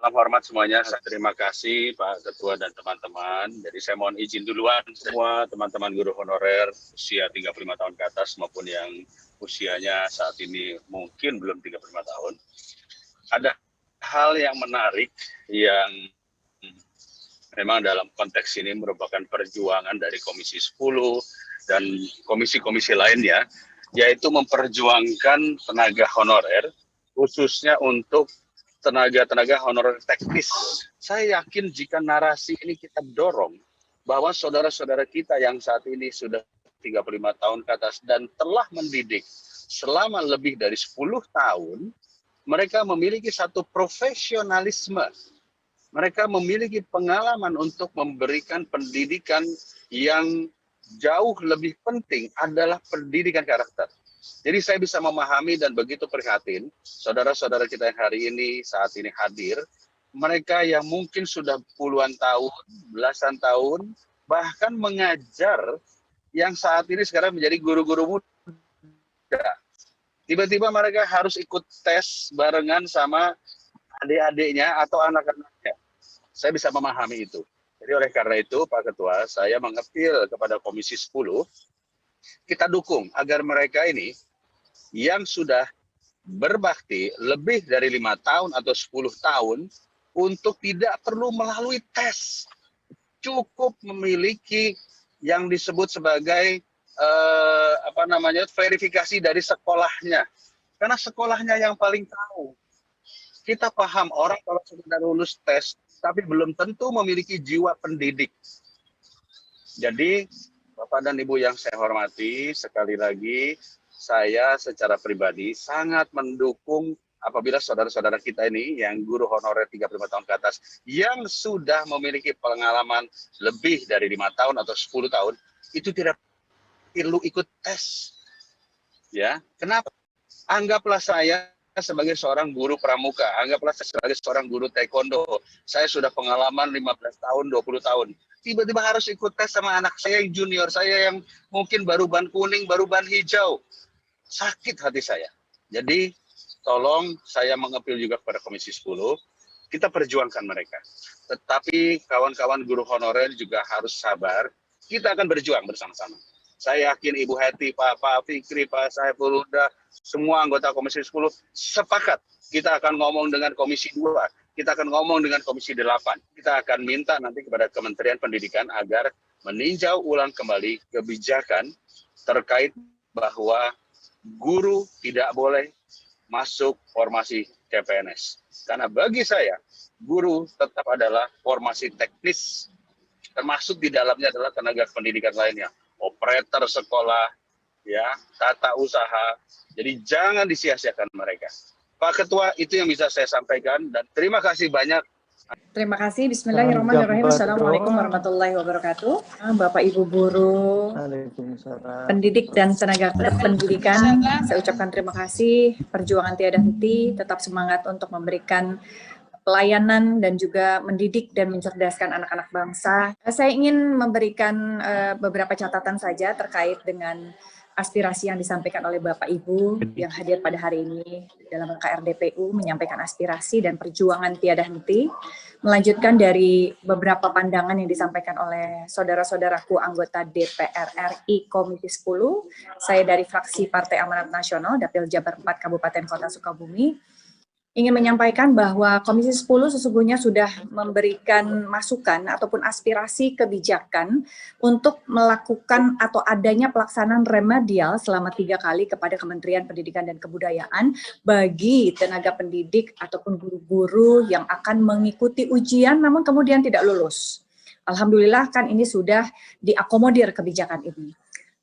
salam hormat semuanya. Saya terima kasih Pak Ketua dan teman-teman. Jadi saya mohon izin duluan semua teman-teman guru honorer usia 35 tahun ke atas maupun yang usianya saat ini mungkin belum 35 tahun. Ada hal yang menarik yang memang dalam konteks ini merupakan perjuangan dari Komisi 10 dan komisi-komisi lainnya, yaitu memperjuangkan tenaga honorer, khususnya untuk tenaga-tenaga honorer teknis. Saya yakin jika narasi ini kita dorong, bahwa saudara-saudara kita yang saat ini sudah 35 tahun ke atas dan telah mendidik selama lebih dari 10 tahun, mereka memiliki satu profesionalisme. Mereka memiliki pengalaman untuk memberikan pendidikan yang jauh lebih penting adalah pendidikan karakter. Jadi saya bisa memahami dan begitu prihatin saudara-saudara kita yang hari ini saat ini hadir, mereka yang mungkin sudah puluhan tahun, belasan tahun, bahkan mengajar yang saat ini sekarang menjadi guru-guru muda. Tiba-tiba mereka harus ikut tes barengan sama adik-adiknya atau anak-anaknya. Saya bisa memahami itu. Jadi oleh karena itu Pak Ketua, saya mengapil kepada Komisi 10, kita dukung agar mereka ini yang sudah berbakti lebih dari 5 tahun atau 10 tahun untuk tidak perlu melalui tes. Cukup memiliki yang disebut sebagai verifikasi dari sekolahnya. Karena sekolahnya yang paling tahu. Kita paham orang kalau sudah lulus tes, tapi belum tentu memiliki jiwa pendidik. Jadi, Bapak dan Ibu yang saya hormati, sekali lagi, saya secara pribadi sangat mendukung apabila saudara-saudara kita ini yang guru honorer 35 tahun ke atas, yang sudah memiliki pengalaman lebih dari 5 tahun atau 10 tahun, itu tidak perlu ikut tes. Ya, kenapa? Anggaplah saya sebagai seorang guru pramuka, anggaplah saya sebagai seorang guru taekwondo, saya sudah pengalaman 15 tahun, 20 tahun. Tiba-tiba harus ikut tes sama anak saya yang junior, saya yang mungkin baru ban kuning, baru ban hijau. Sakit hati saya. Jadi, tolong saya mengapil juga kepada Komisi 10, kita perjuangkan mereka. Tetapi kawan-kawan guru honorer juga harus sabar, kita akan berjuang bersama-sama. Saya yakin Ibu Heti, Pak Fikri, Pak Saiful Huda, semua anggota Komisi 10 sepakat. Kita akan ngomong dengan Komisi 2, kita akan ngomong dengan Komisi 8. Kita akan minta nanti kepada Kementerian Pendidikan agar meninjau ulang kembali kebijakan terkait bahwa guru tidak boleh masuk formasi CPNS. Karena bagi saya, guru tetap adalah formasi teknis, termasuk di dalamnya adalah tenaga pendidikan lainnya. Operator sekolah, ya, tata usaha. Jadi jangan disia-siakan mereka. Pak Ketua, itu yang bisa saya sampaikan dan terima kasih banyak. Terima kasih. Bismillahirrahmanirrahim. Assalamualaikum warahmatullahi wabarakatuh. Bapak Ibu guru, pendidik dan tenaga pendidikan, saya ucapkan terima kasih. Perjuangan tiada henti, tetap semangat untuk memberikan pelayanan dan juga mendidik dan mencerdaskan anak-anak bangsa. Saya ingin memberikan beberapa catatan saja terkait dengan aspirasi yang disampaikan oleh Bapak Ibu yang hadir pada hari ini dalam rangka RDPU, menyampaikan aspirasi dan perjuangan tiada henti, melanjutkan dari beberapa pandangan yang disampaikan oleh saudara-saudaraku anggota DPR RI Komisi 10, saya dari fraksi Partai Amanat Nasional, Dapil Jabar 4 Kabupaten Kota Sukabumi, ingin menyampaikan bahwa Komisi 10 sesungguhnya sudah memberikan masukan ataupun aspirasi kebijakan untuk melakukan atau adanya pelaksanaan remedial selama 3 kali kepada Kementerian Pendidikan dan Kebudayaan bagi tenaga pendidik ataupun guru-guru yang akan mengikuti ujian namun kemudian tidak lulus. Alhamdulillah kan ini sudah diakomodir kebijakan ini.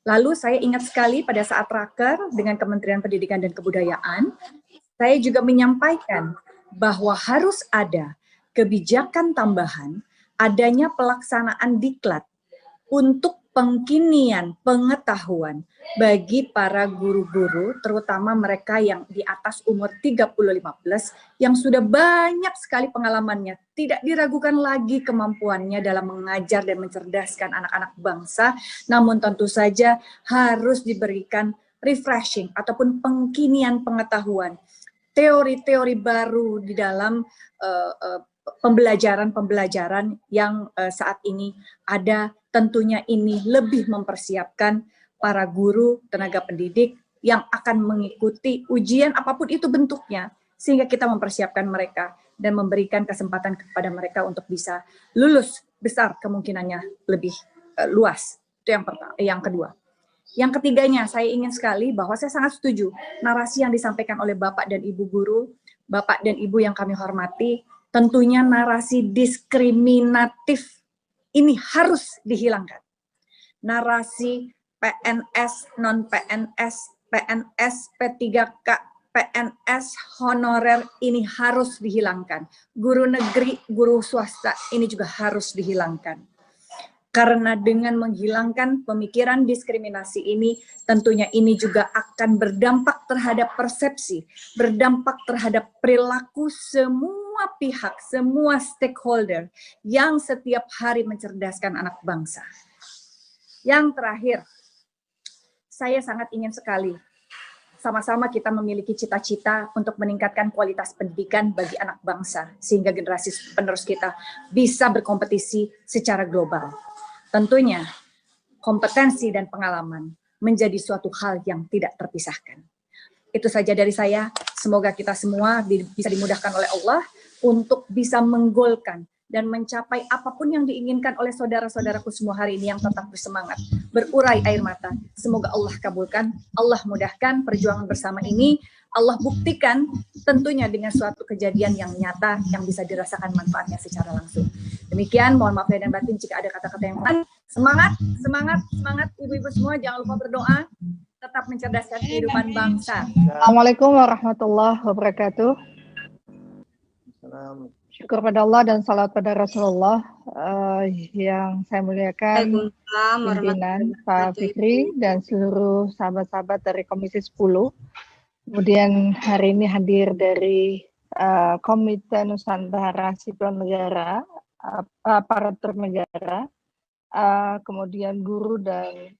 Lalu saya ingat sekali pada saat raker dengan Kementerian Pendidikan dan Kebudayaan, saya juga menyampaikan bahwa harus ada kebijakan tambahan, adanya pelaksanaan diklat untuk pengkinian pengetahuan bagi para guru-guru, terutama mereka yang di atas umur 35+, yang sudah banyak sekali pengalamannya, tidak diragukan lagi kemampuannya dalam mengajar dan mencerdaskan anak-anak bangsa, namun tentu saja harus diberikan refreshing ataupun pengkinian pengetahuan. teori-teori baru di dalam pembelajaran yang saat ini ada. Tentunya ini lebih mempersiapkan para guru, tenaga pendidik yang akan mengikuti ujian apapun itu bentuknya, sehingga kita mempersiapkan mereka dan memberikan kesempatan kepada mereka untuk bisa lulus, besar kemungkinannya lebih luas. Itu yang pertama. Yang kedua. Yang ketiganya, saya ingin sekali bahwa saya sangat setuju narasi yang disampaikan oleh Bapak dan Ibu guru, Bapak dan Ibu yang kami hormati, tentunya narasi diskriminatif ini harus dihilangkan. Narasi PNS, non-PNS, PNS, P3K, PNS, honorer ini harus dihilangkan. Guru negeri, guru swasta ini juga harus dihilangkan. Karena dengan menghilangkan pemikiran diskriminasi ini, tentunya ini juga akan berdampak terhadap persepsi, berdampak terhadap perilaku semua pihak, semua stakeholder yang setiap hari mencerdaskan anak bangsa. Yang terakhir, saya sangat ingin sekali sama-sama kita memiliki cita-cita untuk meningkatkan kualitas pendidikan bagi anak bangsa, sehingga generasi penerus kita bisa berkompetisi secara global. Tentunya, kompetensi dan pengalaman menjadi suatu hal yang tidak terpisahkan. Itu saja dari saya, semoga kita semua bisa dimudahkan oleh Allah untuk bisa menggolkan dan mencapai apapun yang diinginkan oleh saudara-saudaraku semua hari ini yang tetap bersemangat, berurai air mata. Semoga Allah kabulkan, Allah mudahkan perjuangan bersama ini, Allah buktikan tentunya dengan suatu kejadian yang nyata yang bisa dirasakan manfaatnya secara langsung. Demikian, mohon maaf lahir dan batin jika ada kata-kata yang kurang. Semangat, semangat, semangat ibu-ibu semua, jangan lupa berdoa, tetap mencerdaskan kehidupan bangsa. Assalamualaikum warahmatullahi wabarakatuh. Syukur pada Allah dan salat pada Rasulullah. Yang saya muliakan pimpinan Pak Fikri dan seluruh sahabat-sahabat dari Komisi 10. Kemudian hari ini hadir dari Komite Nusantara Sipil Negara, aparatur negara, kemudian guru dan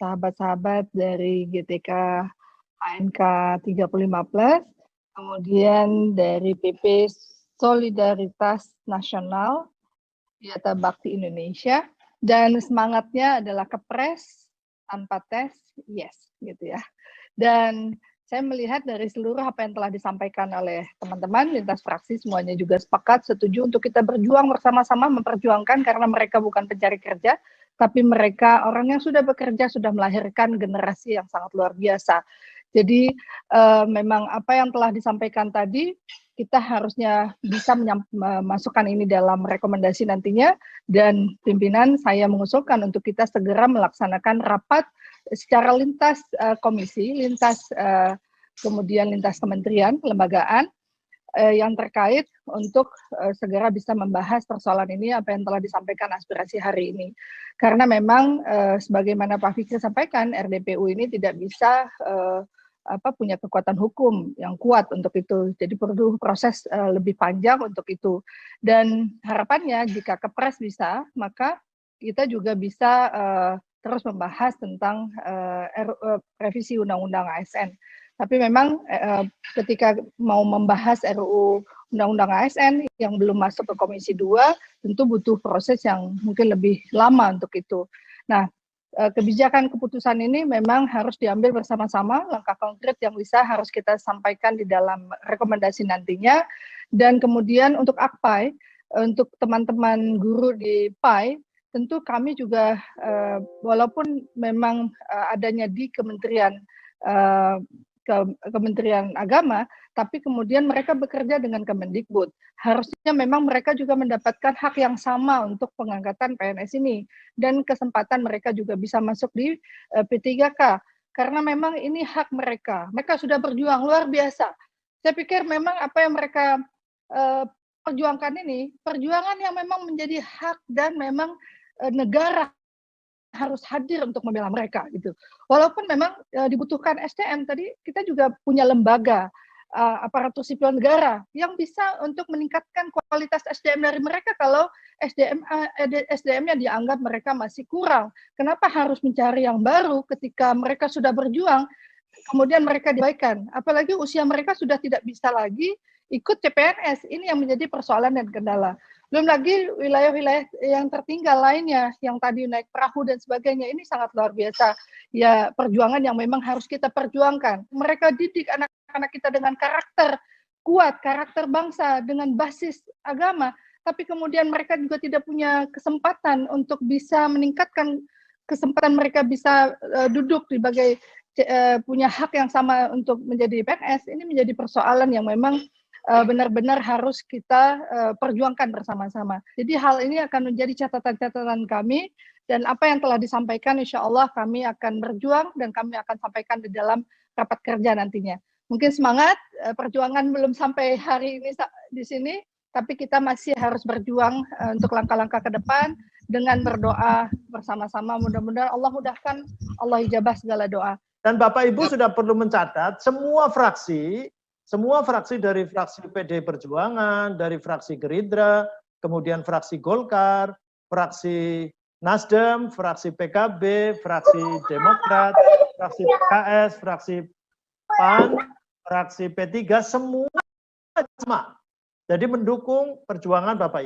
sahabat-sahabat dari GTK ANK 35+, kemudian dari PP Solidaritas Nasional, Yata Bakti Indonesia, dan semangatnya adalah kepres tanpa tes, yes, gitu ya. Dan saya melihat dari seluruh apa yang telah disampaikan oleh teman-teman lintas fraksi, semuanya juga sepakat, setuju untuk kita berjuang bersama-sama memperjuangkan, karena mereka bukan pencari kerja, tapi mereka orang yang sudah bekerja, sudah melahirkan generasi yang sangat luar biasa. Jadi memang apa yang telah disampaikan tadi, kita harusnya bisa memasukkan ini dalam rekomendasi nantinya, dan pimpinan saya mengusulkan untuk kita segera melaksanakan rapat secara lintas komisi, kemudian lintas kementerian, kelembagaan yang terkait untuk segera bisa membahas persoalan ini, apa yang telah disampaikan aspirasi hari ini. Karena memang sebagaimana Pak Fikri sampaikan, RDPU ini tidak bisa punya kekuatan hukum yang kuat untuk itu. Jadi perlu proses lebih panjang untuk itu. Dan harapannya jika kepres bisa, maka kita juga bisa terus membahas tentang revisi Undang-Undang ASN. Tapi memang ketika mau membahas RUU Undang-Undang ASN yang belum masuk ke Komisi 2, tentu butuh proses yang mungkin lebih lama untuk itu. Nah, kebijakan keputusan ini memang harus diambil bersama-sama, langkah konkret yang bisa harus kita sampaikan di dalam rekomendasi nantinya. Dan kemudian untuk AKPAI, untuk teman-teman guru di PAI, tentu kami juga walaupun memang adanya di Kementerian Agama, tapi kemudian mereka bekerja dengan Kemendikbud. Harusnya memang mereka juga mendapatkan hak yang sama untuk pengangkatan PNS ini, dan kesempatan mereka juga bisa masuk di P3K, karena memang ini hak mereka. Mereka sudah berjuang luar biasa. Saya pikir memang apa yang mereka perjuangkan ini, perjuangan yang memang menjadi hak, dan memang negara harus hadir untuk membela mereka gitu. Walaupun memang dibutuhkan SDM, tadi kita juga punya lembaga aparatur sipil negara yang bisa untuk meningkatkan kualitas SDM dari mereka. Kalau SDM-nya dianggap mereka masih kurang, kenapa harus mencari yang baru ketika mereka sudah berjuang? kemudian mereka dibaikan. Apalagi usia mereka sudah tidak bisa lagi ikut CPNS. Ini yang menjadi persoalan dan kendala. Belum lagi wilayah-wilayah yang tertinggal lainnya, yang tadi naik perahu dan sebagainya, ini sangat luar biasa. Ya, perjuangan yang memang harus kita perjuangkan. Mereka didik anak-anak kita dengan karakter kuat, karakter bangsa, dengan basis agama, tapi kemudian mereka juga tidak punya kesempatan untuk bisa meningkatkan kesempatan mereka bisa duduk sebagai punya hak yang sama untuk menjadi PNS. Ini menjadi persoalan yang memang benar-benar harus kita perjuangkan bersama-sama. Jadi hal ini akan menjadi catatan-catatan kami, dan apa yang telah disampaikan insya Allah kami akan berjuang dan kami akan sampaikan di dalam rapat kerja nantinya. Mungkin semangat, perjuangan belum sampai hari ini di sini, tapi kita masih harus berjuang untuk langkah-langkah ke depan dengan berdoa bersama-sama. Mudah-mudahan Allah mudahkan, Allah ijabah segala doa. Dan Bapak Ibu sudah perlu mencatat semua fraksi dari fraksi PD Perjuangan, dari fraksi Gerindra, kemudian fraksi Golkar, fraksi Nasdem, fraksi PKB, fraksi Demokrat, fraksi PKS, fraksi PAN, fraksi P3, semua sama. Jadi mendukung perjuangan Bapak Ibu.